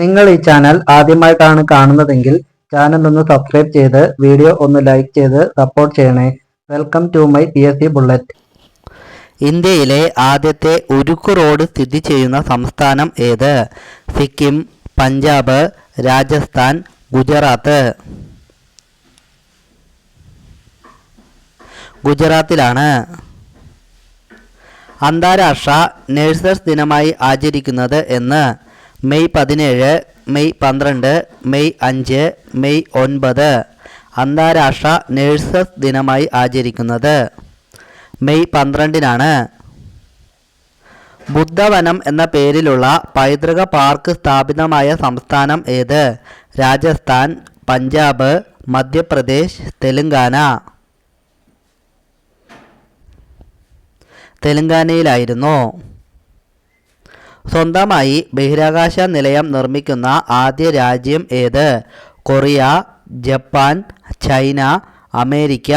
നിങ്ങൾ ഈ ചാനൽ ആദ്യമായിട്ടാണ് കാണുന്നതെങ്കിൽ ചാനൽ ഒന്ന് സബ്സ്ക്രൈബ് ചെയ്ത് വീഡിയോ ഒന്ന് ലൈക്ക് ചെയ്ത് സപ്പോർട്ട് ചെയ്യണേ. Welcome to my PSC bullet. ഇന്ത്യയിലെ ആദ്യത്തെ ഉരുക്ക് റോഡ് സ്ഥിതി ചെയ്യുന്ന സംസ്ഥാനം ഏത്? സിക്കിം, പഞ്ചാബ്, രാജസ്ഥാൻ, ഗുജറാത്ത്. ഗുജറാത്തിലാണ്. അന്താരാഷ്ട്ര നഴ്സസ് ദിനമായി ആചരിക്കുന്നത് എന്ന്? May 17, May 12, May 5, May 9. അന്താരാഷ്ട്ര നഴ്സസ് ദിനമായി ആചരിക്കുന്നത് മെയ് 12-നാണ്. ബുദ്ധവനം എന്ന പേരിലുള്ള പൈതൃക പാർക്ക് സ്ഥാപിതമായ സംസ്ഥാനം ഏത്? രാജസ്ഥാൻ, പഞ്ചാബ്, മധ്യപ്രദേശ്, തെലങ്കാന. തെലങ്കാനയിലായിരുന്നു. സ്വന്തമായി ബഹിരാകാശ നിലയം നിർമ്മിക്കുന്ന ആദ്യ രാജ്യം ഏത്? Korea, Japan, China, America.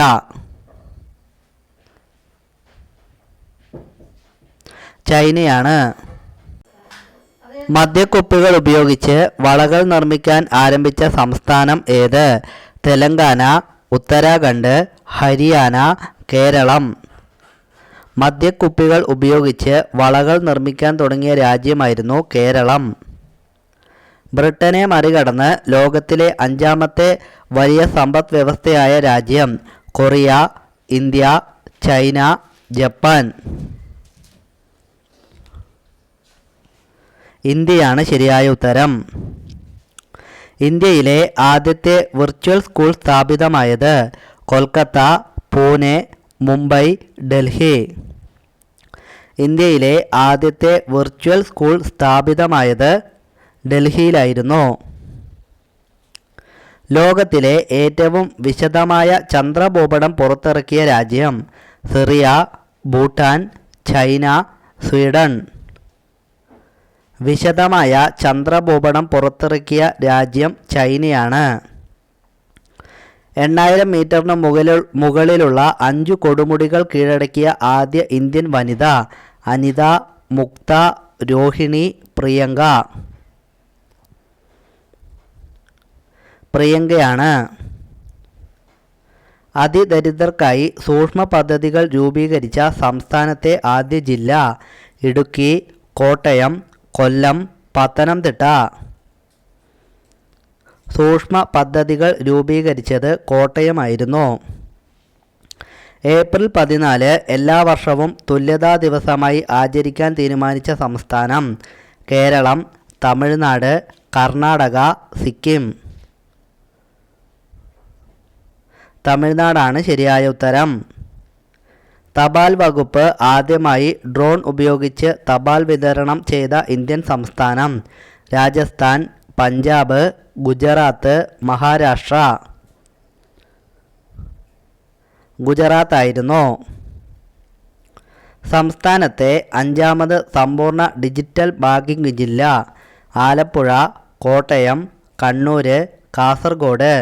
ചൈനയാണ്. മദ്യക്കുപ്പികൾ ഉപയോഗിച്ച് വളകൾ നിർമ്മിക്കാൻ ആരംഭിച്ച സംസ്ഥാനം ഏത്? തെലങ്കാന, ഉത്തരാഖണ്ഡ്, ഹരിയാന, കേരളം. മദ്യക്കുപ്പികൾ ഉപയോഗിച്ച് വളകൾ നിർമ്മിക്കാൻ തുടങ്ങിയ രാജ്യമായിരുന്നു കേരളം. ബ്രിട്ടനെ മറികടന്ന് ലോകത്തിലെ 5ാമത്തെ വലിയ സമ്പദ് വ്യവസ്ഥയായ രാജ്യം? Korea, India, China, Japan. ഇന്ത്യയാണ് ശരിയായ ഉത്തരം. ഇന്ത്യയിലെ ആദ്യത്തെ വിർച്വൽ സ്കൂൾ സ്ഥാപിതമായത്? കൊൽക്കത്ത, പൂനെ, മുംബൈ, ഡൽഹി. ഇന്ത്യയിലെ ആദ്യത്തെ വിർച്വൽ സ്കൂൾ സ്ഥാപിതമായത് ഡൽഹിയിലായിരുന്നു. ലോകത്തിലെ ഏറ്റവും വിശദമായ ചന്ദ്രഭൂപടം പുറത്തിറക്കിയ രാജ്യം? Syria, Bhutan, China, Sweden. വിശദമായ ചന്ദ്രഭൂപടം പുറത്തിറക്കിയ രാജ്യം ചൈനയാണ്. 8000 മീറ്ററിന് മുകളിലുള്ള 5 കൊടുമുടികൾ കീഴടക്കിയ ആദ്യ ഇന്ത്യൻ വനിത? അനിത, മുക്ത, രോഹിണി, പ്രിയങ്ക. പ്രിയങ്കയാണ്. അതിദരിദ്രർക്കായി സൂക്ഷ്മ പദ്ധതികൾ രൂപീകരിച്ച സംസ്ഥാനത്തെ ആദ്യ ജില്ല? ഇടുക്കി, കോട്ടയം, കൊല്ലം, പത്തനംതിട്ട. സൂക്ഷ്മ പദ്ധതികൾ രൂപീകരിച്ചത് കോട്ടയമായിരുന്നു. ഏപ്രിൽ 14 എല്ലാ വർഷവും തുല്യതാ ദിവസമായി ആചരിക്കാൻ തീരുമാനിച്ച സംസ്ഥാനം? കേരളം, തമിഴ്നാട്, കർണാടക, സിക്കിം. തമിഴ്നാടാണ് ശരിയായ ഉത്തരം. തപാൽ വകുപ്പ് ആദ്യമായി ഡ്രോൺ ഉപയോഗിച്ച് തപാൽ വിതരണം ചെയ്ത ഇന്ത്യൻ സംസ്ഥാനം? രാജസ്ഥാൻ, പഞ്ചാബ്, ഗുജറാത്ത്, മഹാരാഷ്ട്ര. ഗുജറാത്തായിരുന്നു. സംസ്ഥാനത്തെ 5ാമത് സമ്പൂർണ്ണ ഡിജിറ്റൽ ബാങ്കിംഗ് ജില്ല? ആലപ്പുഴ, കോട്ടയം, കണ്ണൂർ, കാസർഗോഡ്.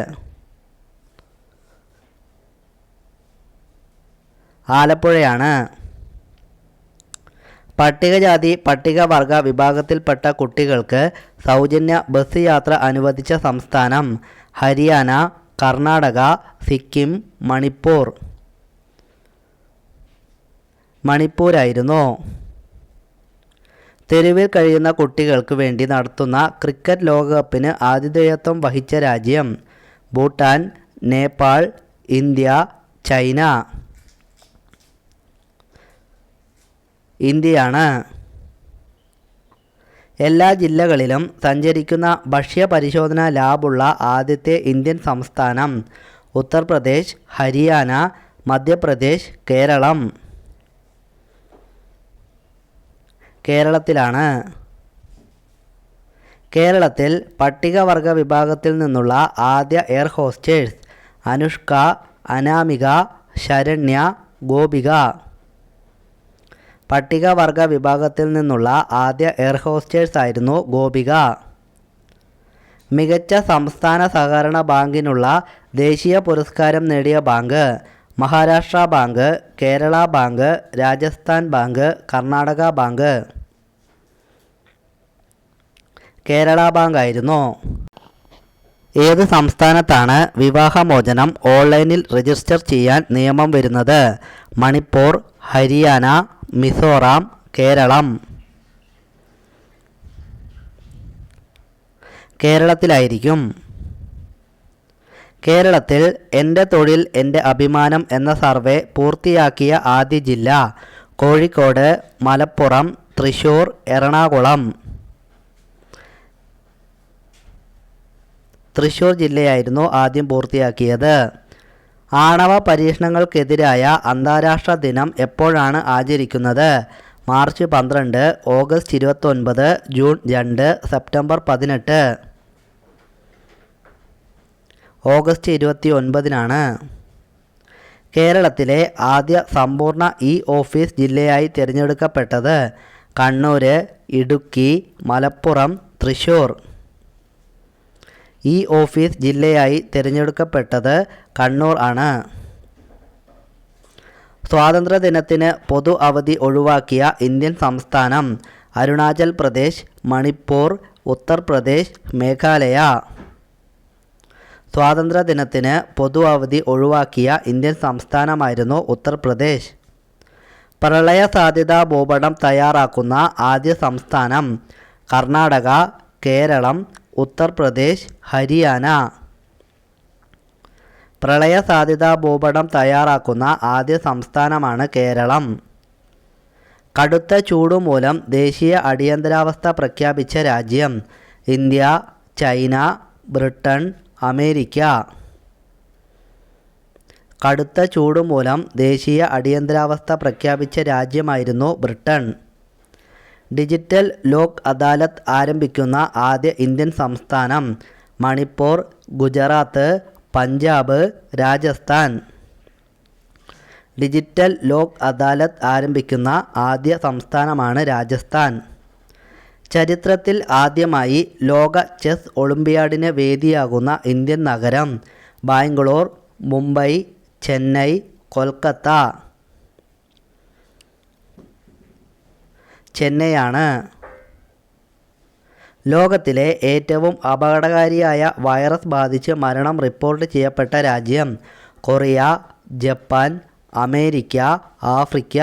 ആലപ്പുഴയാണ്. പട്ടികജാതി പട്ടികവർഗ വിഭാഗത്തിൽപ്പെട്ട കുട്ടികൾക്ക് സൗജന്യ ബസ് യാത്ര അനുവദിച്ച സംസ്ഥാനം? ഹരിയാന, കർണാടക, സിക്കിം, മണിപ്പൂർ. മണിപ്പൂരായിരുന്നു. തെരുവിൽ കഴിയുന്ന കുട്ടികൾക്ക് വേണ്ടി നടത്തുന്ന ക്രിക്കറ്റ് ലോകകപ്പിന് ആതിഥേയത്വം വഹിച്ച രാജ്യം? Bhutan, Nepal, India, China. ഇന്ത്യയാണ്. എല്ലാ ജില്ലകളിലും സഞ്ചരിക്കുന്ന ഭക്ഷ്യപരിശോധനാ ലാബുള്ള ആദ്യത്തെ ഇന്ത്യൻ സംസ്ഥാനം? ഉത്തർപ്രദേശ്, ഹരിയാന, മധ്യപ്രദേശ്, കേരളം. കേരളത്തിലാണ്. കേരളത്തിൽ പട്ടികവർഗ വിഭാഗത്തിൽ നിന്നുള്ള ആദ്യ എയർ ഹോസ്റ്റേഴ്സ്? അനുഷ്ക, അനാമിക, ശരണ്യ, ഗോപിക. പട്ടികവർഗ വിഭാഗത്തിൽ നിന്നുള്ള ആദ്യ എയർ ഹോസ്റ്റേഴ്സ് ആയിരുന്നു ഗോപിക. മികച്ച സംസ്ഥാന സഹകരണ ബാങ്കിനുള്ള ദേശീയ പുരസ്കാരം നേടിയ bank? Maharashtra bank, Kerala bank, Rajasthan bank, Karnataka bank. Kerala bank ആയിരുന്നു. ഏത് സംസ്ഥാനത്താണ് വിവാഹമോചനം ഓൺലൈനിൽ രജിസ്റ്റർ ചെയ്യാൻ നിയമം വരുന്നത്? മണിപ്പൂർ, ഹരിയാന, മിസോറാം, കേരളം. കേരളത്തിലായിരിക്കും. കേരളത്തിൽ എൻ്റെ തൊഴിൽ എൻ്റെ അഭിമാനം എന്ന സർവേ പൂർത്തിയാക്കിയ ആദ്യ ജില്ല? കോഴിക്കോട്, മലപ്പുറം, തൃശ്ശൂർ, എറണാകുളം. തൃശ്ശൂർ ജില്ലയായിരുന്നു ആദ്യം പൂർത്തിയാക്കിയത്. ആണവ പരീക്ഷണങ്ങൾക്കെതിരായ അന്താരാഷ്ട്ര ദിനം എപ്പോഴാണ് ആചരിക്കുന്നത്? March 12, August 29, June 2, September 18. August 29-നാണ്. കേരളത്തിലെ ആദ്യ സമ്പൂർണ്ണ ഓഫീസ് ജില്ലയായി തിരഞ്ഞെടുക്കപ്പെട്ടത്? കണ്ണൂർ, ഇടുക്കി, മലപ്പുറം, തൃശ്ശൂർ. ഓഫീസ് ജില്ലയായി തിരഞ്ഞെടുക്കപ്പെട്ടത് കണ്ണൂർ ആണ്. സ്വാതന്ത്ര്യദിനത്തിന് പൊതു അവധി ഒഴിവാക്കിയ ഇന്ത്യൻ സംസ്ഥാനം? അരുണാചൽ പ്രദേശ്, മണിപ്പൂർ, ഉത്തർപ്രദേശ്, മേഘാലയ. സ്വാതന്ത്ര്യദിനത്തിന് പൊതു അവധി ഒഴിവാക്കിയ ഇന്ത്യൻ സംസ്ഥാനമായിരുന്നു ഉത്തർപ്രദേശ്. പ്രളയ സാധ്യതാ ഭൂപടം തയ്യാറാക്കുന്ന ആദ്യ സംസ്ഥാനം? കർണാടക, കേരളം, ഉത്തർപ്രദേശ്, ഹരിയാന. പ്രളയ സാധ്യതാ ഭൂപടം തയ്യാറാക്കുന്ന ആദ്യ സംസ്ഥാനമാണ് കേരളം. കടുത്ത ചൂടുമൂലം ദേശീയ അടിയന്തരാവസ്ഥ പ്രഖ്യാപിച്ച രാജ്യം? India, China, Britain, America. കടുത്ത ചൂടുമൂലം ദേശീയ അടിയന്തരാവസ്ഥ പ്രഖ്യാപിച്ച രാജ്യമായിരുന്നു ബ്രിട്ടൻ. ഡിജിറ്റൽ ലോക് അദാലത്ത് ആരംഭിക്കുന്ന ആദ്യ ഇന്ത്യൻ സംസ്ഥാനം? മണിപ്പൂർ, ഗുജറാത്ത്, പഞ്ചാബ്, രാജസ്ഥാൻ. ഡിജിറ്റൽ ലോക് അദാലത്ത് ആരംഭിക്കുന്ന ആദ്യ സംസ്ഥാനമാണ് രാജസ്ഥാൻ. ചരിത്രത്തിൽ ആദ്യമായി ലോക ചെസ് ഒളിമ്പ്യാഡിന് വേദിയാകുന്ന ഇന്ത്യൻ നഗരം? ബാംഗ്ലൂർ, മുംബൈ, ചെന്നൈ, കൊൽക്കത്ത. ചെന്നൈയാണ്. ലോകത്തിലെ ഏറ്റവും അപകടകാരിയായ വൈറസ് ബാധിച്ച് മരണം റിപ്പോർട്ട് ചെയ്യപ്പെട്ട രാജ്യം? Korea, Japan, America, Africa.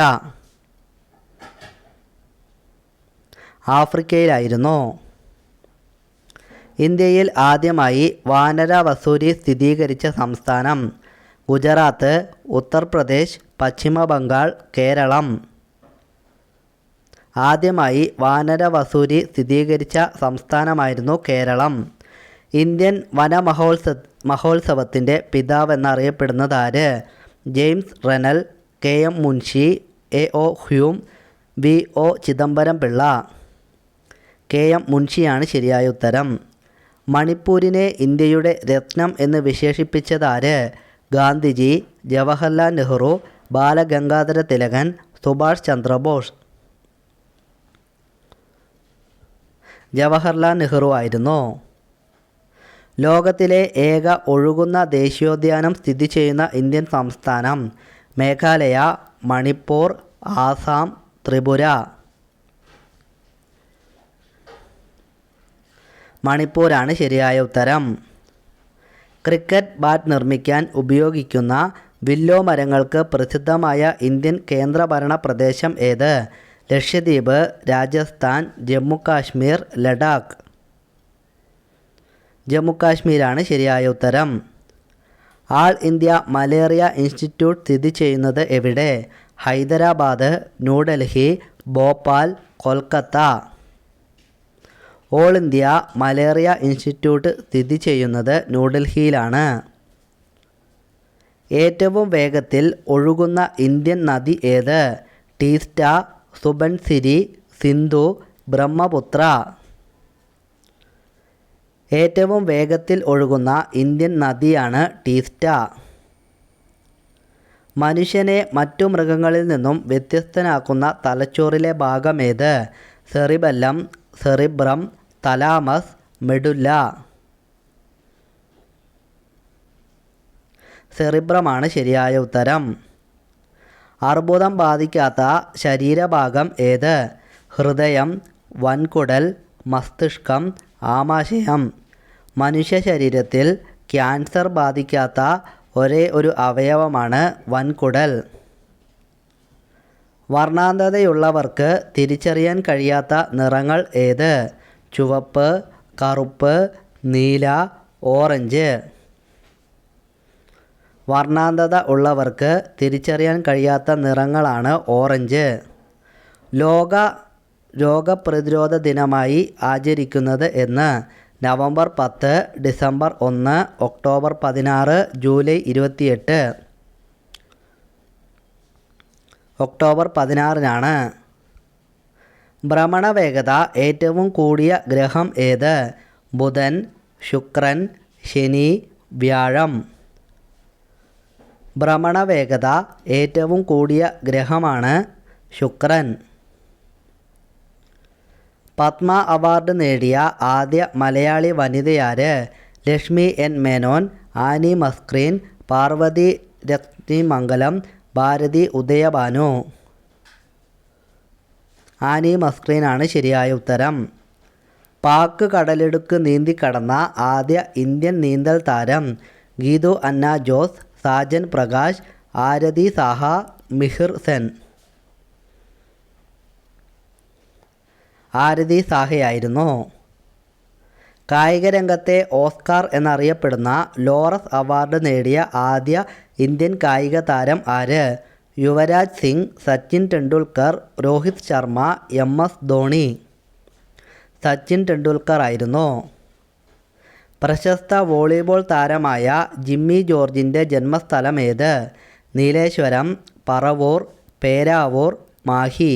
ആഫ്രിക്കയിലായിരുന്നു. ഇന്ത്യയിൽ ആദ്യമായി വാനര വസൂരി സ്ഥിരീകരിച്ച സംസ്ഥാനം? ഗുജറാത്ത്, ഉത്തർപ്രദേശ്, പശ്ചിമ ബംഗാൾ, കേരളം. ആദ്യമായി വാനര വസൂരി സ്ഥിരീകരിച്ച സംസ്ഥാനമായിരുന്നു കേരളം. ഇന്ത്യൻ മഹോത്സവത്തിൻ്റെ പിതാവെന്നറിയപ്പെടുന്നത് ആര്? James Rennell, K M. Munshi, A O. Hume, V O. Chidambaram Pillai. K M. മുൻഷിയാണ് ശരിയായ ഉത്തരം. മണിപ്പൂരിനെ ഇന്ത്യയുടെ രത്നം എന്ന് വിശേഷിപ്പിച്ചതാര്? ഗാന്ധിജി, ജവഹർലാൽ നെഹ്റു, ബാലഗംഗാധര തിലകൻ, സുഭാഷ് ചന്ദ്രബോസ്. ജവഹർലാൽ നെഹ്റു ആയിരുന്നു. ലോകത്തിലെ ഏക ഒഴുകുന്ന ദേശീയോദ്യാനം സ്ഥിതി ചെയ്യുന്ന ഇന്ത്യൻ സംസ്ഥാനം? മേഘാലയ, മണിപ്പൂർ, ആസാം, ത്രിപുര. മണിപ്പൂരാണ് ശരിയായ ഉത്തരം. ക്രിക്കറ്റ് ബാറ്റ് നിർമ്മിക്കാൻ ഉപയോഗിക്കുന്ന വില്ലോ മരങ്ങൾക്ക് പ്രസിദ്ധമായ ഇന്ത്യൻ കേന്ദ്രഭരണ പ്രദേശം ഏത്? ലക്ഷദ്വീപ്, രാജസ്ഥാൻ, ജമ്മു കാശ്മീർ, ലഡാക്ക്. ജമ്മു കാശ്മീരാണ് ശരിയായ ഉത്തരം. ആൾ ഇന്ത്യ മലേറിയ ഇൻസ്റ്റിറ്റ്യൂട്ട് സ്ഥിതി ചെയ്യുന്നത് എവിടെ? Hyderabad, New Delhi, Bhopal, Kolkata. All India malaria institute സ്ഥിതി ചെയ്യുന്നത് ന്യൂഡൽഹിയിലാണ്. ഏറ്റവും വേഗത്തിൽ ഒഴുകുന്ന ഇന്ത്യൻ നദി ഏത്? ടീസ്റ്റ, സുബൻസിരി, സിന്ധു, ബ്രഹ്മപുത്ര. ഏറ്റവും വേഗത്തിൽ ഒഴുകുന്ന ഇന്ത്യൻ നദിയാണ് ടീസ്റ്റ. മനുഷ്യനെ മറ്റു മൃഗങ്ങളിൽ നിന്നും വ്യത്യസ്തനാക്കുന്ന തലച്ചോറിലെ ഭാഗമേത്? Cerebellum, cerebrum, thalamus, medulla. സെറിബ്രമാണ് ശരിയായ ഉത്തരം. അർബുദം ബാധിക്കാത്ത ശരീരഭാഗം ഏത്? ഹൃദയം, വൻകുടൽ, മസ്തിഷ്കം, ആമാശയം. മനുഷ്യ ശരീരത്തിൽ ക്യാൻസർ ബാധിക്കാത്ത ഒരേ ഒരു അവയവമാണ് വൻകുടൽ. വർണ്ണാന്ധതയുള്ളവർക്ക് തിരിച്ചറിയാൻ കഴിയാത്ത നിറങ്ങൾ ഏത്? ചുവപ്പ്, കറുപ്പ്, നീല, ഓറഞ്ച്. വർണ്ണാന്ധത ഉള്ളവർക്ക് തിരിച്ചറിയാൻ കഴിയാത്ത നിറങ്ങളാണ് ഓറഞ്ച്. ലോക രോഗപ്രതിരോധ ദിനമായി ആചരിക്കുന്നത് എന്ന്? November 10, December 1, October 16, July 28. October 16-നാണ്. ഭ്രമണവേഗത ഏറ്റവും കൂടിയ ഗ്രഹം ഏത്? ബുധൻ, ശുക്രൻ, ശനി, വ്യാഴം. ഭ്രമണവേഗത ഏറ്റവും കൂടിയ ഗ്രഹമാണ് ശുക്രൻ. പത്മ അവാർഡ് നേടിയ ആദ്യ മലയാളി വനിതയാര്? ലക്ഷ്മി എൻ മേനോൻ, ആനി മസ്ക്രീൻ, പാർവതി രത്നിമംഗലം, ഭാരതി ഉദയഭാനു. ആനി മസ്ക്രീനാണ് ശരിയായ ഉത്തരം. പാക് കടലിടുക്ക് നീന്തിക്കടന്ന ആദ്യ ഇന്ത്യൻ നീന്തൽ താരം? ഗീതു അന്ന ജോസ്, സാജൻ പ്രകാശ്, ആരതി സാഹ, മിഹിർ സെൻ. ആരതി സാഹയായിരുന്നു. കായിക രംഗത്തെ ഓസ്കാർ എന്നറിയപ്പെടുന്ന ലോറസ് അവാർഡ് നേടിയ ആദ്യ ഇന്ത്യൻ കായിക താരം ആര്? യുവരാജ് സിംഗ്, സച്ചിൻ ടെണ്ടുൽക്കർ, രോഹിത് ശർമ്മ, MS ധോണി. സച്ചിൻ ടെണ്ടുൽക്കർ ആയിരുന്നു. പ്രശസ്ത വോളിബോൾ താരമായ ജിമ്മി ജോർജിൻ്റെ ജന്മസ്ഥലം ഏത്? നീലേശ്വരം, പറവൂർ, പേരാവൂർ, മാഹി.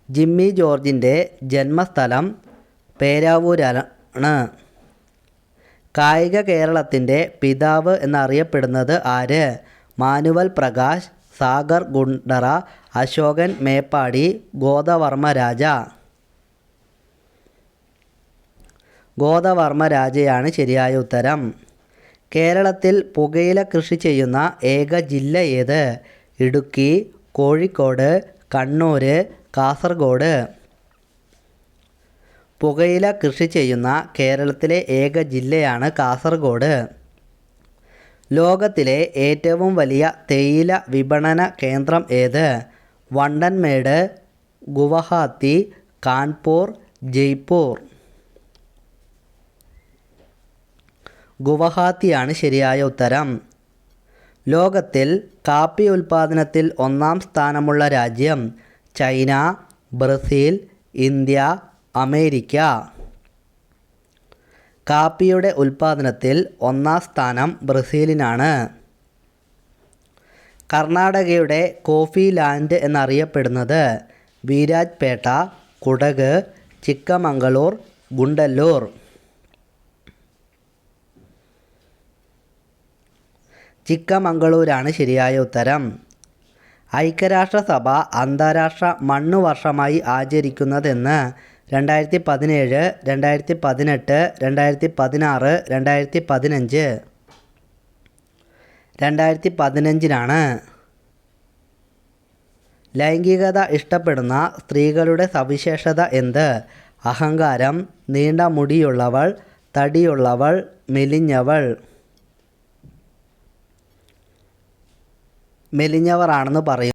ജിമ്മി ജോർജിൻ്റെ ജന്മസ്ഥലം പേരാവൂരാണ്. കായിക കേരളത്തിൻ്റെ പിതാവ് എന്നറിയപ്പെടുന്നത് ആര്? മാനുവൽ പ്രകാശ്, സാഗർ ഗുണ്ടറ, അശോകൻ മേപ്പാടി, ഗോദവർമ്മ രാജ. ഗോദവർമ്മ രാജയാണ് ശരിയായ ഉത്തരം. കേരളത്തിൽ പുകയില കൃഷി ചെയ്യുന്ന ഏക ജില്ല ഏത്? ഇടുക്കി, കോഴിക്കോട്, കണ്ണൂർ, കാസർഗോഡ്. പുകയില കൃഷി ചെയ്യുന്ന കേരളത്തിലെ ഏക ജില്ലയാണ് കാസർഗോഡ്. ലോകത്തിലെ ഏറ്റവും വലിയ തേയില വിപണന കേന്ദ്രം ഏത്? വണ്ടൻമേട്, ഗുവാഹത്തി, കാൺപൂർ, ജയ്പൂർ. ഗുവാഹത്തിയാണ് ശരിയായ ഉത്തരം. ലോകത്തിൽ കാപ്പി ഉൽപ്പാദനത്തിൽ ഒന്നാം സ്ഥാനമുള്ള രാജ്യം? China, Brazil, India, America. കാപ്പിയുടെ ഉൽപ്പാദനത്തിൽ ഒന്നാം സ്ഥാനം ബ്രസീലിനാണ്. കർണാടകയുടെ കോഫി ലാൻഡ് എന്നറിയപ്പെടുന്നത്? വീരാജ്പേട്ട, കുടക്, ചിക്കമംഗളൂർ, ഗുണ്ടല്ലൂർ. ചിക്കമംഗളൂരാണ് ശരിയായ ഉത്തരം. ഐക്യരാഷ്ട്രസഭ അന്താരാഷ്ട്ര മണ്ണ് വർഷമായി ആചരിക്കുന്നതെന്ന്? 2017, 2018, 2016, 2015. 2015-നാണ്. ലൈംഗികത ഇഷ്ടപ്പെടുന്ന സ്ത്രീകളുടെ സവിശേഷത എന്ത്? അഹങ്കാരം, നീണ്ട മുടിയുള്ളവൾ, തടിയുള്ളവൾ, മെലിഞ്ഞവൾ. മെലിഞ്ഞവർ ആണെന്ന് പറയും.